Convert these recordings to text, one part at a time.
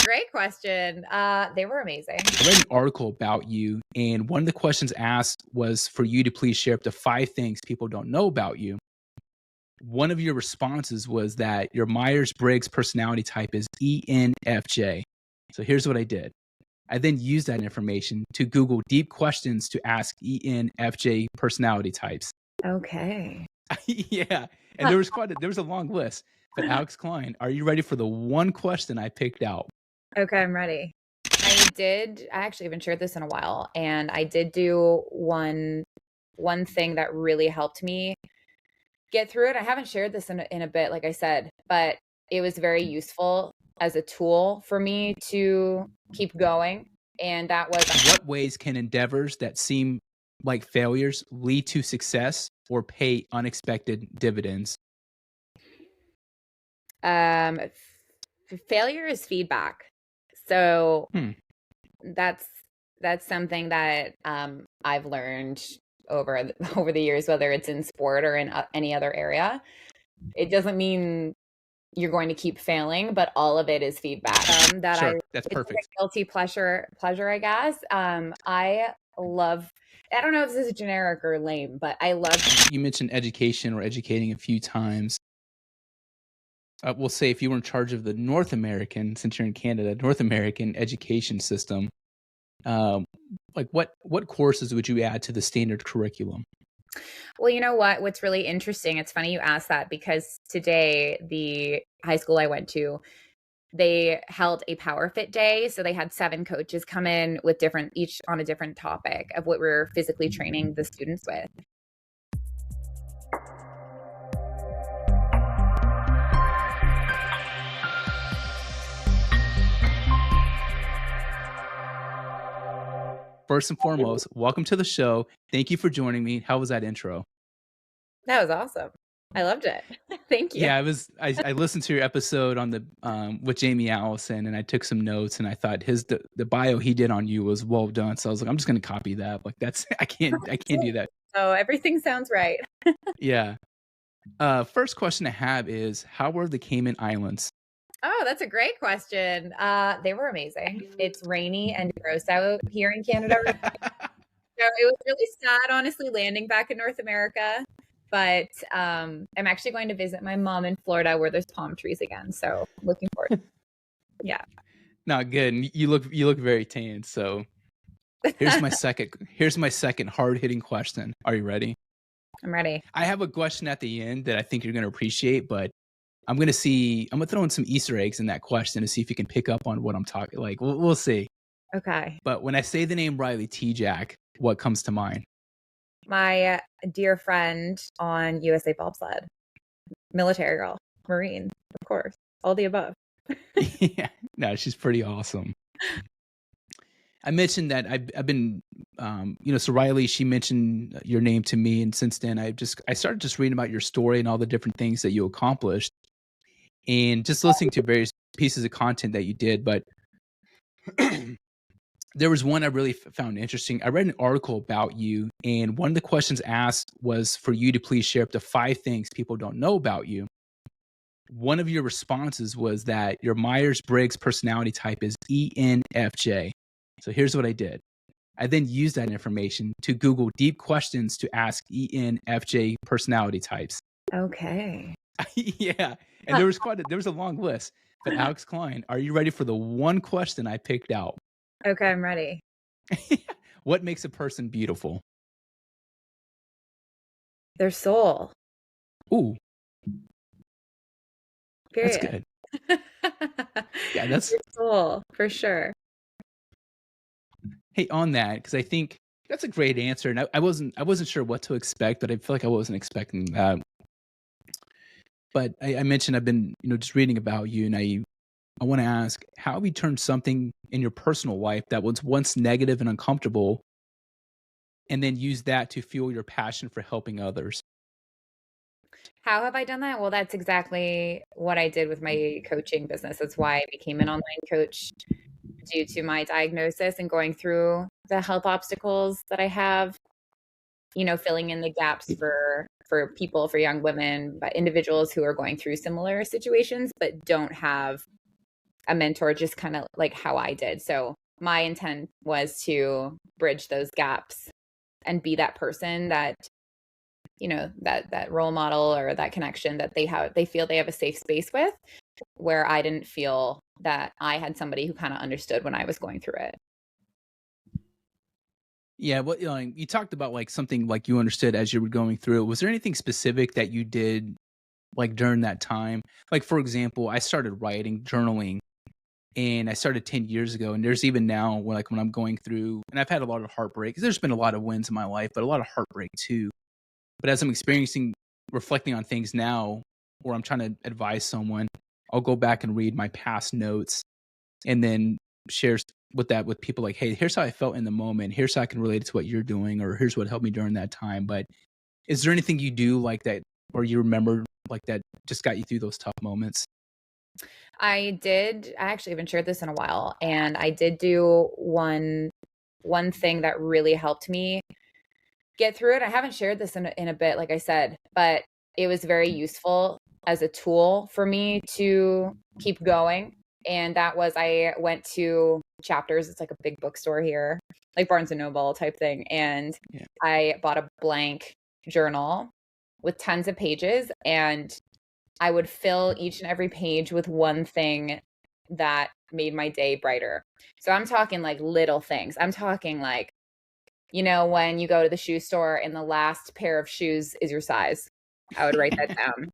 a great question. They were amazing. I read an article about you, and one of the questions asked was for you to please share up to 5 things people don't know about you. One of your responses was that your Myers-Briggs personality type is ENFJ. So here's what I did. I then used that information to Google deep questions to ask ENFJ personality types. Okay. Yeah. And there was a long list. But Alex Klein, are you ready for the one question I picked out? Okay, I'm ready. I actually haven't shared this in a while, and I did do one thing that really helped me get through it. I haven't shared this in a bit, like I said, but it was very useful as a tool for me to keep going. And that was What ways can endeavors that seem like failures lead to success or pay unexpected dividends? Failure is feedback. So Hmm. that's something that I've learned over the years, whether it's in sport or in any other area. It doesn't mean you're going to keep failing, but all of it is feedback. Sure, that's It's like perfect. a guilty pleasure, I guess. I don't know if this is generic or lame, but I love. You mentioned education or educating a few times. We'll say if you were in charge of the North American, since you're in Canada, North American education system, like what courses would you add to the standard curriculum? Well, you know what? What's really interesting, it's funny you asked that, because today, the high school I went to, they held a Power Fit Day. So they had 7 coaches come in with each on a different topic of what we're physically training the students with. First and foremost, welcome to the show. Thank you for joining me. How was that intro? That was awesome. I loved it. Thank you. Yeah, I listened to your episode on the with Jamie Allison, and I took some notes, and I thought the bio he did on you was well done. So I was like, I'm just gonna copy that. Like that's I can't do that. Oh, everything sounds right. Yeah. First question I have is, how were the Cayman Islands? Oh, that's a great question. They were amazing. It's rainy and gross out here in Canada. So it was really sad, honestly, landing back in North America. But I'm actually going to visit my mom in Florida where there's palm trees again. So looking forward. Yeah. Not good. And you look very tan. So here's my second hard hitting question. Are you ready? I'm ready. I have a question at the end that I think you're gonna appreciate, but I'm gonna throw in some Easter eggs in that question to see if you can pick up on what I'm talking. Like we'll see. Okay. But when I say the name Riley Tejcek, what comes to mind? My dear friend on USA Bobsled, military girl, Marine, of course, all the above. Yeah, no, she's pretty awesome. I mentioned that I've been, so Riley, she mentioned your name to me, and since then I started just reading about your story and all the different things that you accomplished, and just listening to various pieces of content that you did. But there was one I really found interesting. I read an article about you, and one of the questions asked was for you to please share up to 5 things people don't know about you. One of your responses was that your Myers-Briggs personality type is ENFJ. So here's what I did. I then used that information to Google deep questions to ask ENFJ personality types. Okay. Yeah. And there was a long list. But Alex Klein, are you ready for the one question I picked out? Okay, I'm ready. What makes a person beautiful? Their soul. Ooh, Period. that's good. Yeah, that's Their soul, for sure. Hey, on that, because I think that's a great answer, and I wasn't sure what to expect, but I feel like I wasn't expecting that. But I mentioned I've been just reading about you, and I want to ask, how have you turned something in your personal life that was once negative and uncomfortable, and then use that to fuel your passion for helping others? How have I done that? Well, that's exactly what I did with my coaching business. That's why I became an online coach, due to my diagnosis and going through the health obstacles that I have, filling in the gaps for people, for young women, but individuals who are going through similar situations, but don't have a mentor, just kind of like how I did. So my intent was to bridge those gaps and be that person that, that role model or that connection that they feel they have a safe space with, where I didn't feel that I had somebody who kind of understood when I was going through it. Yeah, well, you talked about like something like you understood as you were going through it. Was there anything specific that you did like during that time? Like, for example, I started writing, journaling, and I started 10 years ago. And there's even now when I'm going through, and I've had a lot of heartbreak. There's been a lot of wins in my life, but a lot of heartbreak too. But as I'm reflecting on things now, or I'm trying to advise someone, I'll go back and read my past notes and then share with people like, hey, here's how I felt in the moment. Here's how I can relate it to what you're doing, or here's what helped me during that time. But is there anything you do like that, or you remember like that just got you through those tough moments? I actually haven't shared this in a while, and I did do one thing that really helped me get through it. I haven't shared this in a bit, like I said, but it was very useful as a tool for me to keep going. And that was, I went to Chapters. It's like a big bookstore here, like Barnes and Noble type thing. And Yeah. I bought a blank journal with tons of pages, and I would fill each and every page with one thing that made my day brighter. So I'm talking like little things. I'm talking like, when you go to the shoe store and the last pair of shoes is your size, I would write that down.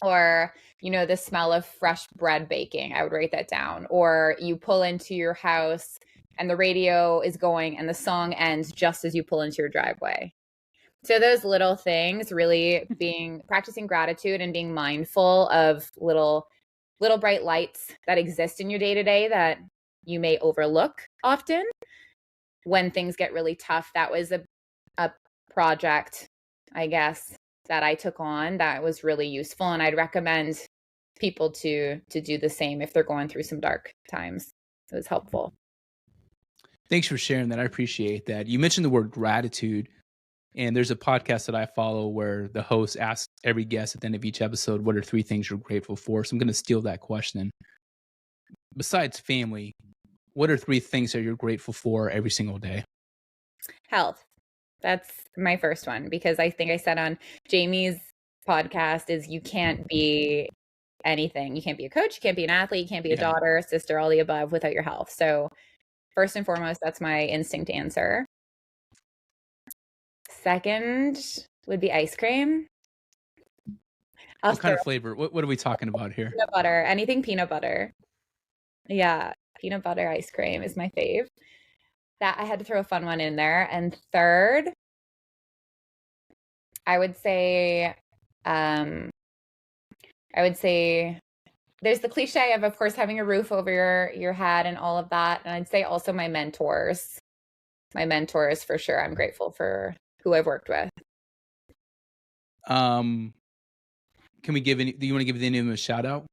Or, the smell of fresh bread baking, I would write that down. Or you pull into your house and the radio is going and the song ends just as you pull into your driveway. So those little things, really practicing gratitude and being mindful of little bright lights that exist in your day to day that you may overlook often when things get really tough. That was a project, I guess, that I took on that was really useful. And I'd recommend people to do the same if they're going through some dark times. It was helpful. Thanks for sharing that. I appreciate that. You mentioned the word gratitude, and there's a podcast that I follow where the host asks every guest at the end of each episode, what are 3 things you're grateful for? So I'm going to steal that question. Besides family, what are 3 things that you're grateful for every single day? Health. That's my first one, because I think I said on Jamie's podcast is you can't be anything. You can't be a coach, you can't be an athlete, you can't be a daughter, a sister, all the above without your health. So first and foremost, that's my instinct answer. Second would be ice cream. What kind of flavor? What are we talking about here? Peanut butter, anything peanut butter. Yeah, peanut butter ice cream is my fave. That I had to throw a fun one in there. And third, I would say there's the cliche of course, having a roof over your head and all of that. And I'd say also my mentors. My mentors, for sure. I'm grateful for who I've worked with. Can we do you want to give any of them a shout out?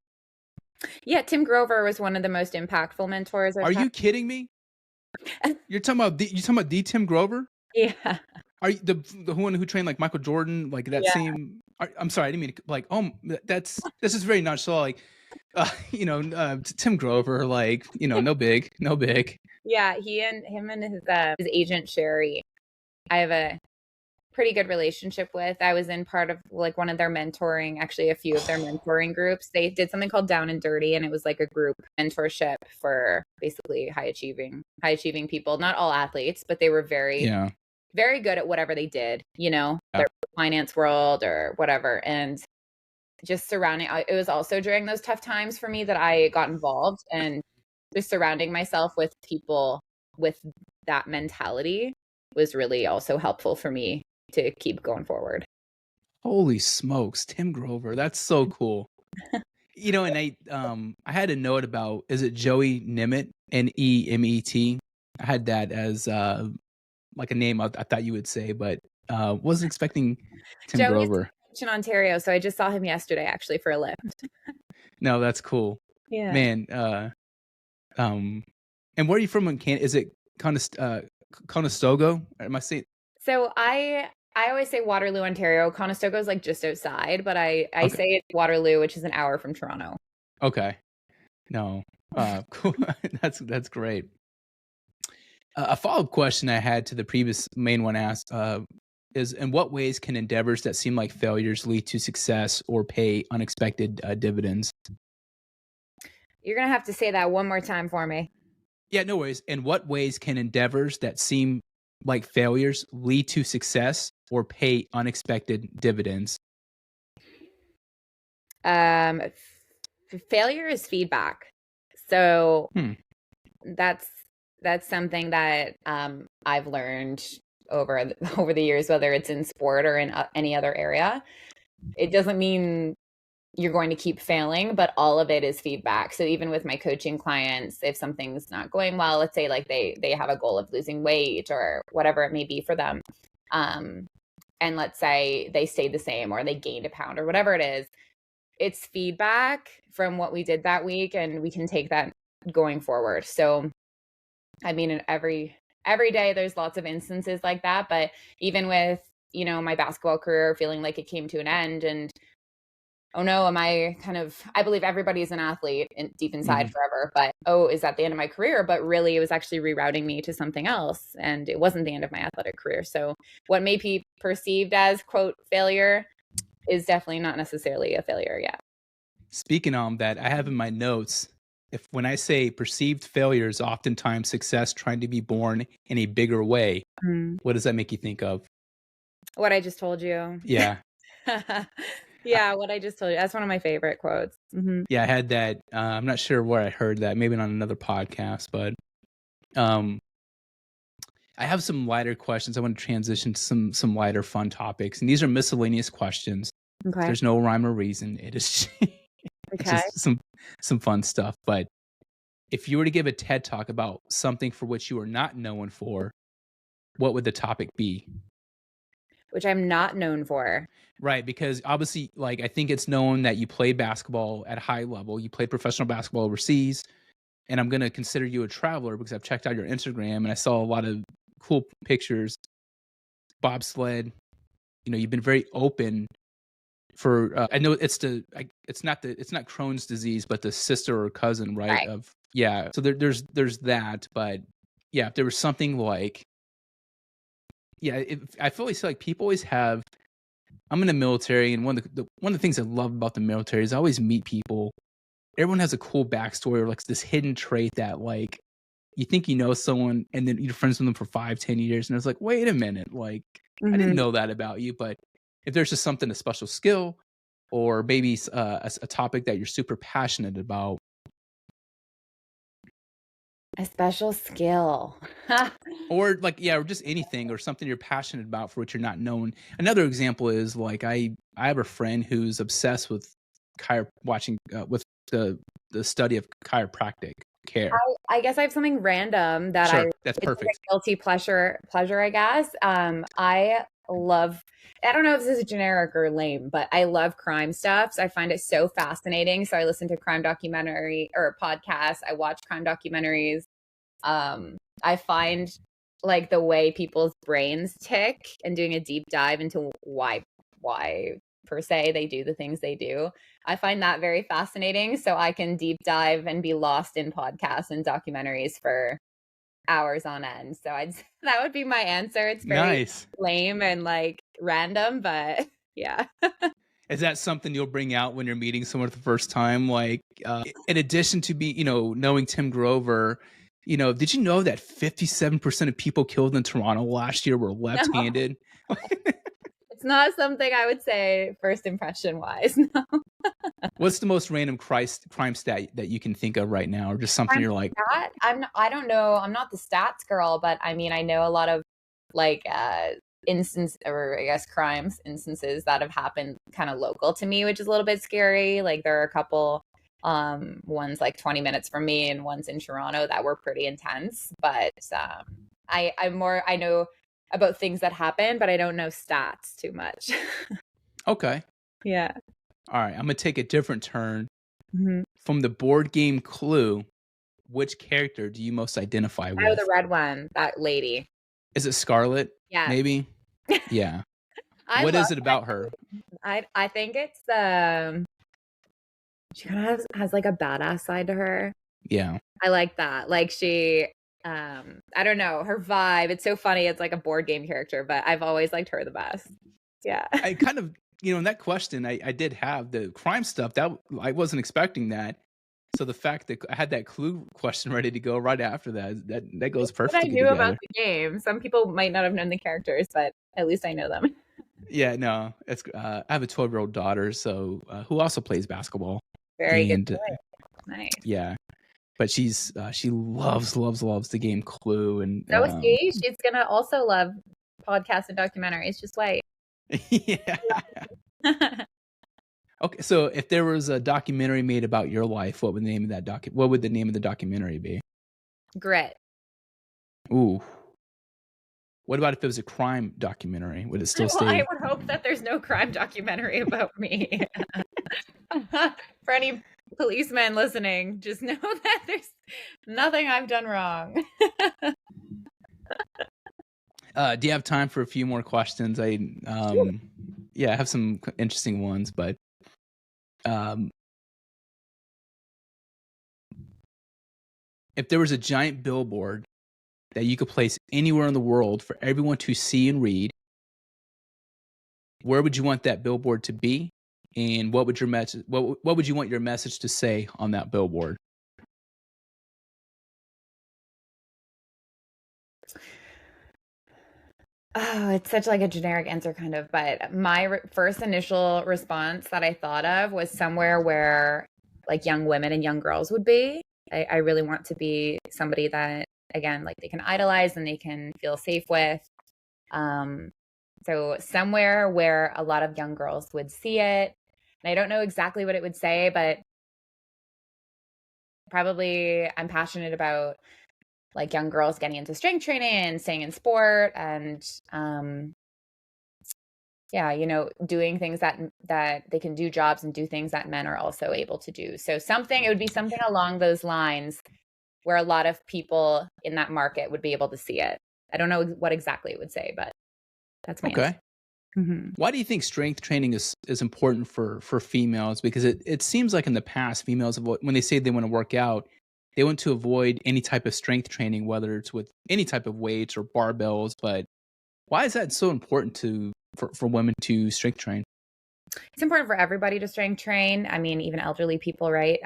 Yeah, Tim Grover was one of the most impactful mentors. Are you kidding me? You're talking about the Tim Grover? Yeah. Are you the one who trained like Michael Jordan, like that same? I'm sorry, I didn't mean to, like. Oh, this is very nonchalant. Like, Tim Grover, like, no big. Yeah, him and his agent Sherry, I have a pretty good relationship with. I was in part of like one of their mentoring, actually a few of their mentoring groups. They did something called Down and Dirty, and it was like a group mentorship for basically high achieving people, not all athletes, but they were very good at whatever they did, their finance world or whatever. And just it was also during those tough times for me that I got involved, and just surrounding myself with people with that mentality was really also helpful for me to keep going forward. Holy smokes, Tim Grover. That's so cool. And I had a note about, is it Joey Nemeth, Nemet? I had that as like a name I thought you would say, but wasn't expecting Tim Grover. In Ontario, so I just saw him yesterday actually for a lift. No, that's cool. Yeah. Man, and where are you from in Canada? Is it Conestoga? Am I saying? So I always say Waterloo, Ontario. Conestoga is like just outside, but I say it's Waterloo, which is an hour from Toronto. Okay. No. Cool. That's great. A follow-up question I had to the previous main one asked is, in what ways can endeavors that seem like failures lead to success or pay unexpected dividends? You're going to have to say that one more time for me. Yeah, no worries. In what ways can endeavors that seem like failures lead to success or pay unexpected dividends? Failure is feedback. So Hmm. that's something that I've learned over the years, whether it's in sport or in any other area. It doesn't mean you're going to keep failing, but all of it is feedback. So even with my coaching clients, if something's not going well, let's say like they have a goal of losing weight or whatever it may be for them, and let's say they stayed the same or they gained a pound or whatever it is, it's feedback from what we did that week, and we can take that going forward. So I mean, in every day there's lots of instances like that, but even with, you know, my basketball career feeling like it came to an end, and oh no, I believe everybody's an athlete deep inside forever, but is that the end of my career? But really it was actually rerouting me to something else, and it wasn't the end of my athletic career. So what may be perceived as quote failure is definitely not necessarily a failure yet. Speaking on that, I have in my notes, when I say perceived failure is oftentimes success trying to be born in a bigger way, what does that make you think of? What I just told you. Yeah. Yeah, what I just told you. That's one of my favorite quotes. Yeah, I had that. I'm not sure where I heard that. Maybe on another podcast, but I have some lighter questions. I want to transition to some lighter, fun topics, and these are miscellaneous questions. Okay. There's no rhyme or reason. It is it's just some fun stuff. But if you were to give a TED Talk about something for which you are not known for, what would the topic be? Which I'm not known for. Right, because obviously, like, I think it's known that you play basketball at a high level. You played professional basketball overseas, and I'm going to consider you a traveler because I've checked out your Instagram and I saw a lot of cool pictures. Bobsled, you know, you've been very open for. I know it's not Crohn's disease, but the sister or cousin, right? Of yeah. So there's that, but yeah, if there was something like, yeah, I feel like people always have. I'm in the military, and one of the things I love about the military is I always meet people. Everyone has a cool backstory or like this hidden trait that like you think you know someone, and then you're friends with them for 5-10 years, and it's like, wait a minute, like I didn't know that about you. But if there's just something, a special skill, or maybe a topic that you're super passionate about. A special skill. Or like, yeah, or just anything or something you're passionate about for which you're not known. Another example is like I have a friend who's obsessed with with the study of chiropractic care. I guess I have something random that Sure, that's perfect. Like guilty pleasure, I guess. I don't know if this is generic or lame, but I love crime stuff. So I find it so fascinating. So I listen to crime documentary or podcasts. I watch crime documentaries. I find like the way people's brains tick and doing a deep dive into why per se they do the things they do. I find that very fascinating. So I can deep dive and be lost in podcasts and documentaries for hours on end. So that would be my answer. It's very nice. Lame and like random, but yeah. Is that something you'll bring out when you're meeting someone for the first time? Like, in addition to knowing Tim Grover, did you know that 57% of people killed in Toronto last year were left-handed? No. It's not something I would say first impression wise. No. What's the most random crime stat that you can think of right now, or just something you're like? I don't know. I'm not the stats girl, but I mean, I know a lot of like crimes instances that have happened kind of local to me, which is a little bit scary. Like there are a couple ones like 20 minutes from me and ones in Toronto that were pretty intense, but I know about things that happen, but I don't know stats too much. Okay. Yeah. All right, I'm gonna take a different turn. From the board game Clue, which character do you most identify with? Oh, the red one, that lady. Is it Scarlet? Yeah. Maybe? Yeah. What is it about her? I think it's she kind of has like a badass side to her. Yeah. I like that. Like she, I don't know, her vibe. It's so funny. It's like a board game character, but I've always liked her the best. Yeah. I kind of, in that question, I did have the crime stuff that I wasn't expecting that. So the fact that I had that clue question ready to go right after that goes What I perfectly knew about together. the game. Some people might not have known the characters, but at least I know them. Yeah, no, it's I have a 12-year-old daughter, so who also plays basketball, Very good and point. Nice. yeah, but she loves the game Clue, and So is she. She's gonna also love podcasts and documentaries. Just wait. yeah. Okay, so if there was a documentary made about your life, what would the name of that what would the name of the documentary be? Grit. Ooh. What about if it was a crime documentary? Would it still Well, I stay? would hope that there's no crime documentary about me. For any policemen listening, just know that there's nothing I've done wrong. Do you have time for a few more questions? Yeah, I have some interesting ones, but um, if there was a giant billboard that you could place anywhere in the world for everyone to see and read, where would you want that billboard to be? And what would your message? What would you want your message to say on that billboard? Oh, it's such like a generic answer kind of, but my first initial response that I thought of was somewhere where like young women and young girls would be. I really want to be somebody that again, like they can idolize and they can feel safe with. Um, so somewhere where a lot of young girls would see it. And I don't know exactly what it would say, but probably I'm passionate about like young girls getting into strength training and staying in sport and yeah, doing things that they can do jobs and do things that men are also able to do. So it would be something along those lines where a lot of people in that market would be able to see it. I don't know what exactly it would say, but that's my answer. Okay. Mm-hmm. Why do you think strength training is important for females? Because it seems like in the past, females when they say they want to work out, they want to avoid any type of strength training, whether it's with any type of weights or barbells. But why is that so important for women to strength train? It's important for everybody to strength train. I mean, even elderly people, right?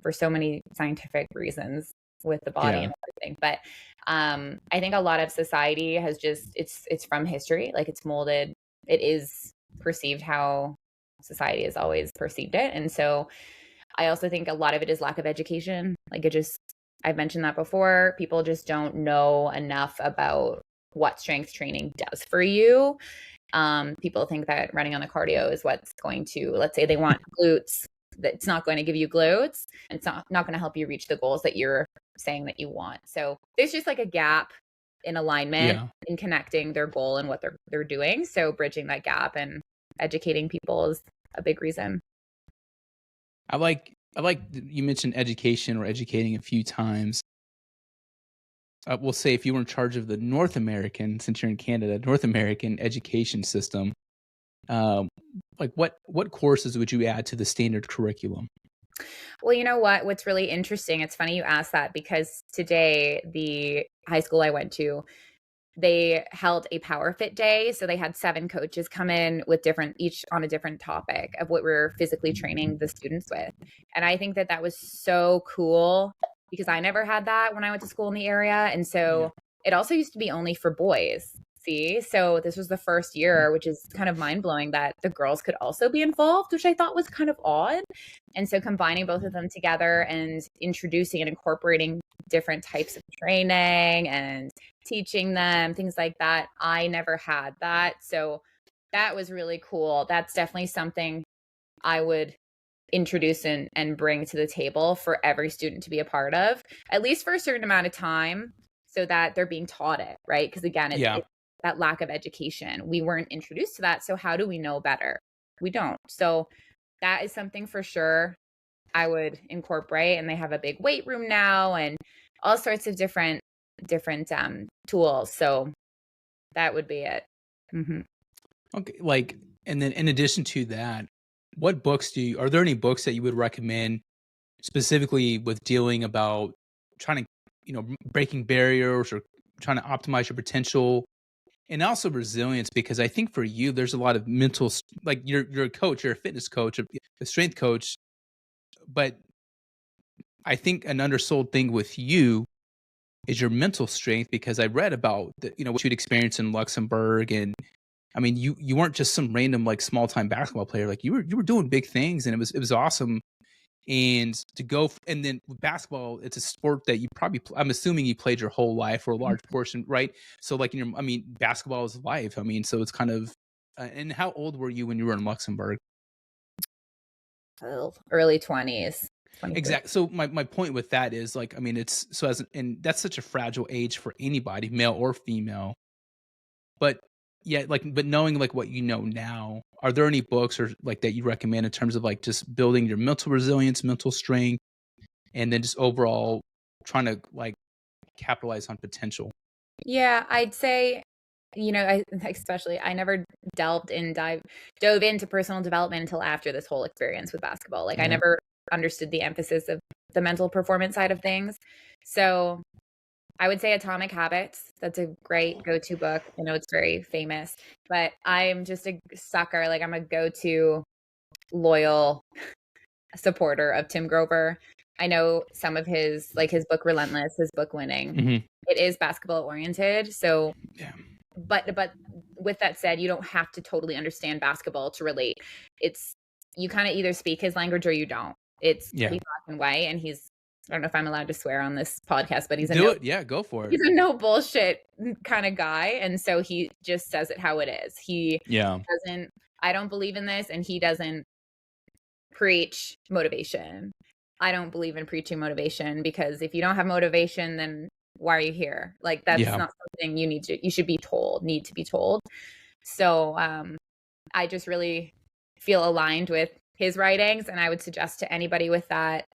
For so many scientific reasons with the body Yeah. and everything. But I think a lot of society has it's from history, like it's molded. It is perceived how society has always perceived it, and so I also think a lot of it is lack of education. Like I've mentioned that before. People just don't know enough about what strength training does for you. People think that running on the cardio is what's going to, let's say they want glutes, that it's not going to give you glutes and it's not going to help you reach the goals that you're saying that you want. So there's just like a gap in alignment Yeah. in connecting their goal and what they're doing. So bridging that gap and educating people is a big reason. I like you mentioned education or educating a few times. We'll say if you were in charge of the North American, since you're in Canada, North American education system, um, like what courses would you add to the standard curriculum? Well, you know what? What's really interesting, it's funny you asked that because today, the high school I went to, they held a power fit day. So they had 7 coaches come in with each on a different topic of what we're physically training the students with. And I think that was so cool because I never had that when I went to school in the area. And Yeah. so it also used to be only for boys. See, so this was the first year, which is kind of mind blowing that the girls could also be involved, which I thought was kind of odd. And so combining both of them together and introducing and incorporating different types of training and teaching them things like that, I never had that. So that was really cool. That's definitely something I would introduce and bring to the table for every student to be a part of, at least for a certain amount of time, so that they're being taught it, right? Because again, Yeah. it's that lack of education. We weren't introduced to that. So how do we know better? We don't. So that is something for sure I would incorporate. And they have a big weight room now and all sorts of different tools. So that would be it. Mm-hmm. Okay, and then in addition to that, what books are there any books that you would recommend specifically with dealing about trying to, breaking barriers or trying to optimize your potential, and also resilience, because I think for you, there's a lot of mental, like you're a coach, you're a fitness coach, a strength coach, but I think an undersold thing with you is your mental strength, because I read about what you'd experienced in Luxembourg, and I mean, you weren't just some random like small time basketball player. Like you were doing big things, and it was awesome. And to go and then with basketball, it's a sport that you probably I'm assuming you played your whole life or a large portion, right? So like I mean, basketball is life. I mean, so it's kind of. And how old were you when you were in Luxembourg? Early 20s. Exactly. So my point with that is like, I mean, it's so and that's such a fragile age for anybody, male or female. But yeah, like, but knowing like what you know now, are there any books or like that you recommend in terms of like just building your mental resilience, mental strength, and then just overall trying to like capitalize on potential? Yeah, I'd say, I never dove into personal development until after this whole experience with basketball. Like I never understood the emphasis of the mental performance side of things. So I would say Atomic Habits. That's a great go-to book. I know it's very famous, but I'm just a sucker. Like I'm a go-to loyal supporter of Tim Grover. I know some of his book Relentless, his book Winning. Mm-hmm. It is basketball oriented. So Yeah. but with that said, you don't have to totally understand basketball to relate. It's you kind of either speak his language or you don't. It's pretty black and white. And I don't know if I'm allowed to swear on this podcast, but Yeah, go for it. He's a no bullshit kind of guy. And so he just says it how it is. I don't believe in this, and he doesn't preach motivation. I don't believe in preaching motivation, because if you don't have motivation, then why are you here? Like that's not something you should be told, need to be told. So I just really feel aligned with his writings, and I would suggest to anybody with that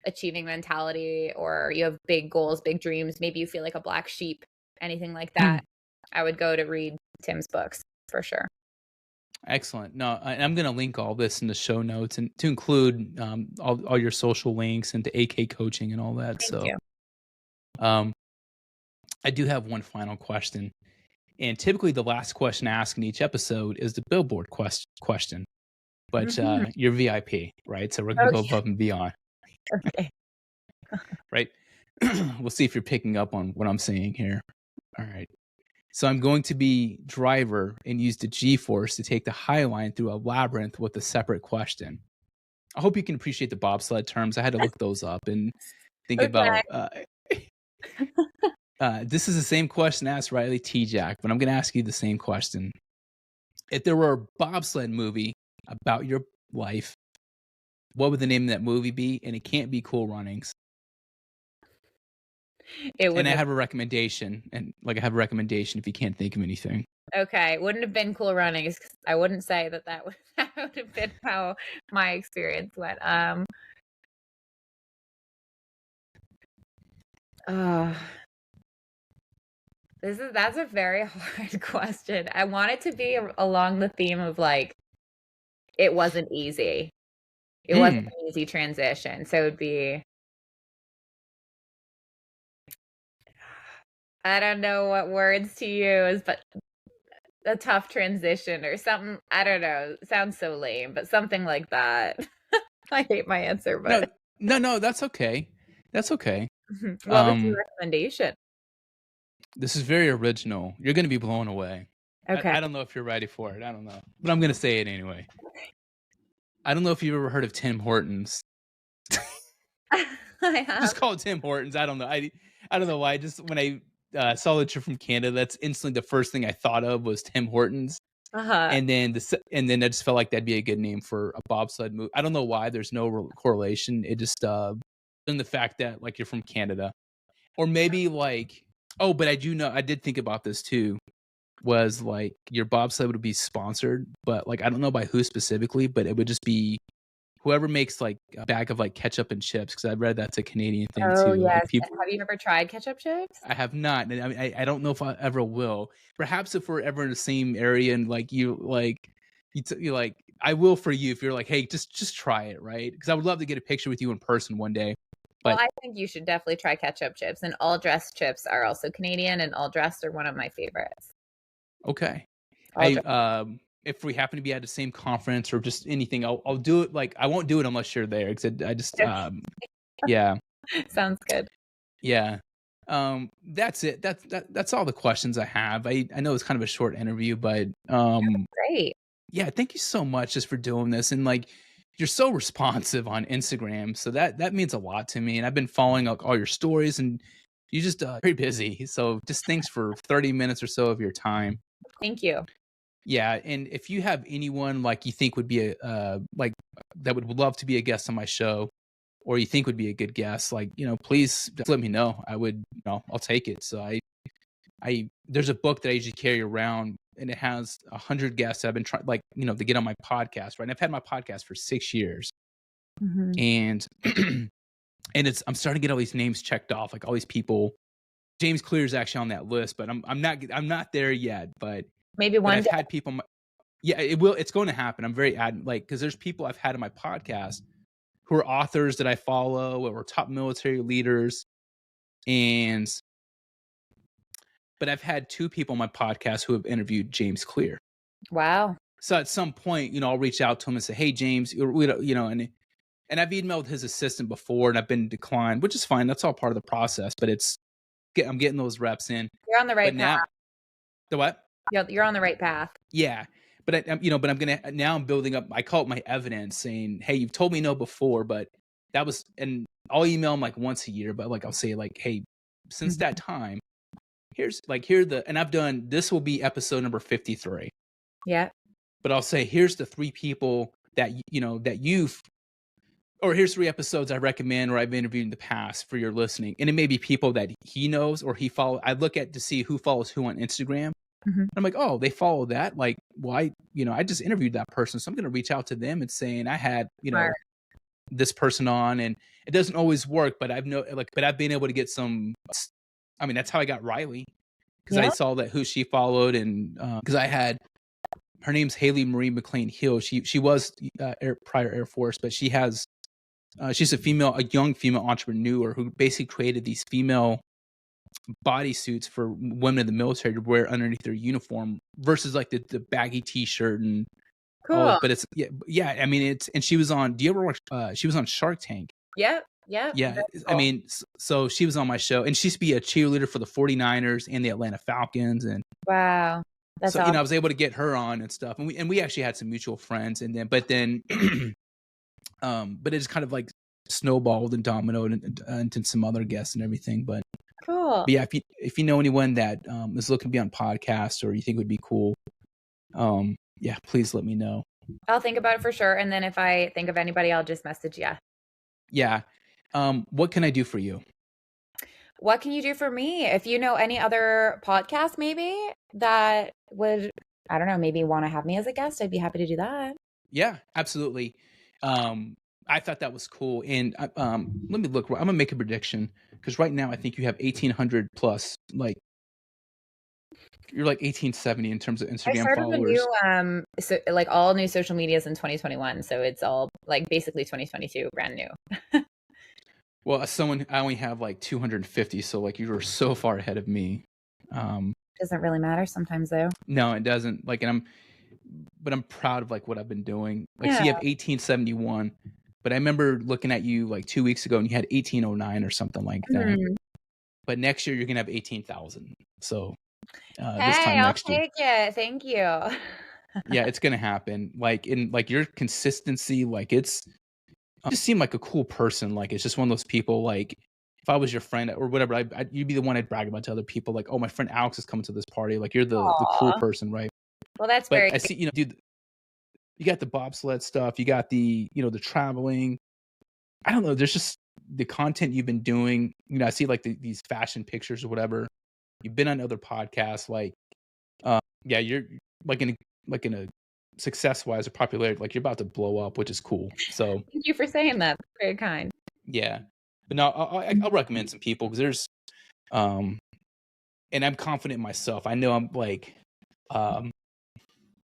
achieving mentality, or you have big goals, big dreams, maybe you feel like a black sheep, anything like that, I would go to read Tim's books for sure. Excellent. No, I'm going to link all this in the show notes, and to include all your social links and to AK coaching and all that. Thank you. I do have one final question, and typically the last question asked in each episode is the Billboard question, but you're VIP, right? So we're going to go above and beyond. Okay. Right. We'll see if you're picking up on what I'm saying here. All right. So I'm going to be driver and use the G-force to take the High Line through a labyrinth with a separate question. I hope you can appreciate the bobsled terms. I had to look those up and think about. This is the same question asked Riley Tejcek, but I'm going to ask you the same question. If there were a bobsled movie about your life, what would the name of that movie be? And it can't be Cool Runnings. And I have a recommendation, if you can't think of anything. Okay, wouldn't have been Cool Runnings. I wouldn't say that would have been how my experience went. That's a very hard question. I want it to be along the theme of like, it wasn't easy. It wasn't an easy transition. So it would be, I don't know what words to use, but a tough transition or something. I don't know. It sounds so lame, but something like that. I hate my answer, but no, that's okay. That's okay. What was your recommendation? This is very original. You're going to be blown away. Okay. I don't know if you're ready for it. I don't know, but I'm going to say it anyway. I don't know if you've ever heard of Tim Hortons. I have. Just call it Tim Hortons. I don't know. I don't know why. Just when I saw that you're from Canada, that's instantly the first thing I thought of was Tim Hortons. And then I just felt like that'd be a good name for a bobsled movie. I don't know why. There's no correlation. It just in the fact that like you're from Canada, or maybe like but I did think about this too. Was like your bobsled would be sponsored, but like I don't know by who specifically, but it would just be whoever makes like a bag of like ketchup and chips, because I read that's a Canadian thing too. Oh yes. Like Have you ever tried ketchup chips? I have not, and I don't know if I ever will. Perhaps if we're ever in the same area and like you like I will for you if you're like, hey, just try it, right? Because I would love to get a picture with you in person one day. Well, But I think you should definitely try ketchup chips, and all dressed chips are also Canadian, and all dressed are one of my favorites. okay, All dressed. if we happen to be at the same conference or just anything, I'll do it. Like I won't do it unless you're there because I just yeah. Sounds good. Yeah. That's it. That's all the questions I have. I know it's kind of a short interview, but Great. yeah, thank you so much just for doing this. And like you're so responsive on Instagram. So that means a lot to me. And I've been following like all your stories and you just very busy. So just thanks for 30 minutes or so of your time. Thank you. Yeah, and if you have anyone like you think would be a like that would love to be a guest on my show, or you think would be a good guest, like please just let me know. I would, I'll take it. So I there's a book that I usually carry around, and it has 100 guests that I've been trying, like to get on my podcast. Right, and I've had my podcast for 6 years, Mhm. and and I'm starting to get all these names checked off, like all these people. James Clear is actually on that list, but I'm not there yet. Maybe But one I've day. had people. Yeah, it will. It's going to happen. I'm very like because there's people I've had on my podcast who are authors that I follow or top military leaders, and but I've had two people on my podcast who have interviewed James Clear. Wow. So at some point, I'll reach out to him and say, "Hey, James, and I've emailed his assistant before, and I've been declined, which is fine. That's all part of the process. But I'm getting those reps in. You're on the But right path. now, the what? You're on the right path. Yeah. But but I'm gonna now I'm building up. I call it my evidence, saying, "Hey, you've told me no before, but that was." And I'll email him like once a year, but like I'll say like, "Hey, since that time, and I've done this will be episode number 53." Yeah. But I'll say, "Here's the three people that or here's 3 episodes I recommend or I've interviewed in the past for your listening." And it may be people that he knows or he follows. I look at to see who follows who on Instagram. Mhm. I'm like, oh, they follow that. Like, well, I just interviewed that person. So I'm going to reach out to them and saying I had, Smart. this person on, and it doesn't always work, but I've been able to get some, I mean, that's how I got Riley because I Yeah. saw that who she followed. And because I had, her name's Haley Marie McLean Hill. She was prior Air Force, but she's a young female entrepreneur who basically created these female bodysuits for women in the military to wear underneath their uniform versus like the baggy t-shirt and all Cool. that. But it's yeah. I mean, and she was on. Do you ever watch? She was on Shark Tank. Yep. Yep. Yeah, Very I cool. mean, so she was on my show, and she used to be a cheerleader for the 49ers and the Atlanta Falcons, and Wow. That's so awesome. I was able to get her on and stuff, and we actually had some mutual friends, and then but it just kind of like snowballed and dominoed into some other guests and everything, but. Cool. But yeah, if you know anyone that is looking to be on podcasts or you think would be cool, yeah, please let me know. I'll think about it for sure. And then if I think of anybody, I'll just message you. Yeah. What can I do for you? What can you do for me? If you know any other podcasts maybe that would, I don't know, maybe want to have me as a guest, I'd be happy to do that. Yeah, absolutely. I thought that was cool. And let me look. I'm gonna make a prediction because right now I think you have 1,800 plus. Like you're like 1,870 in terms of I Instagram started a followers. new, so like all new social medias in 2021. So it's all like basically 2022, brand new. Well, as someone, I only have like 250, so like you were so far ahead of me. Doesn't really matter sometimes though. No, it doesn't. Like, but I'm proud of like what I've been doing. Like, so Yeah. you have 1871, but I remember looking at you like 2 weeks ago and you had 1809 or something like that. Mhm. But next year you're gonna have 18,000. So this Hey, time I'll next year, take it. Thank you. yeah, it's gonna happen. Like in like your consistency, like it's you just seem like a cool person. Like it's just one of those people. Like if I was your friend or whatever, you'd be the one I'd brag about to other people. Like, oh, my friend Alex is coming to this party. Like you're the cool Aw. person, right? Well, that's But very I see, dude, you got the bobsled stuff. You got the the traveling. I don't know. There's just the content you've been doing. I see like these fashion pictures or whatever. You've been on other podcasts. Like, yeah, you're like in a success wise or popularity, like you're about to blow up, which is cool. So Thank you for saying that. Very kind. yeah, but no, I'll recommend some people because there's, and I'm confident in myself. I know I'm like,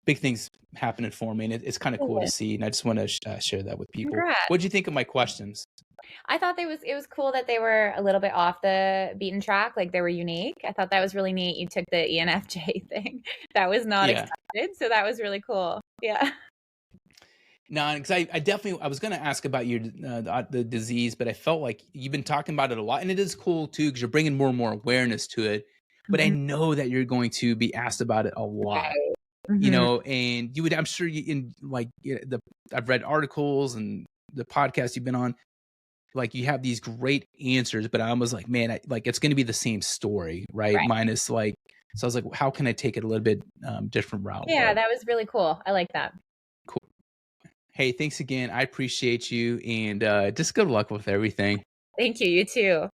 big things happening for me, and it's kind of cool to see. And I just want to share that with people. Congrats. What did you think of my questions? I thought it was cool that they were a little bit off the beaten track, like they were unique. I thought that was really neat. You took the ENFJ thing. That was not expected, so that was really cool. Yeah. No, because I definitely, I was going to ask about your the disease, but I felt like you've been talking about it a lot, and it is cool too because you're bringing more and more awareness to it. But I know that you're going to be asked about it a lot, you know, and you would, I'm sure you in like I've read articles and the podcast you've been on, like you have these great answers, but I was like, man, like it's going to be the same story, right? Minus like, so I was like, how can I take it a little bit different route? Yeah, that was really cool. I like that. Cool. Hey, thanks again. I appreciate you, and just good luck with everything. Thank you. You too.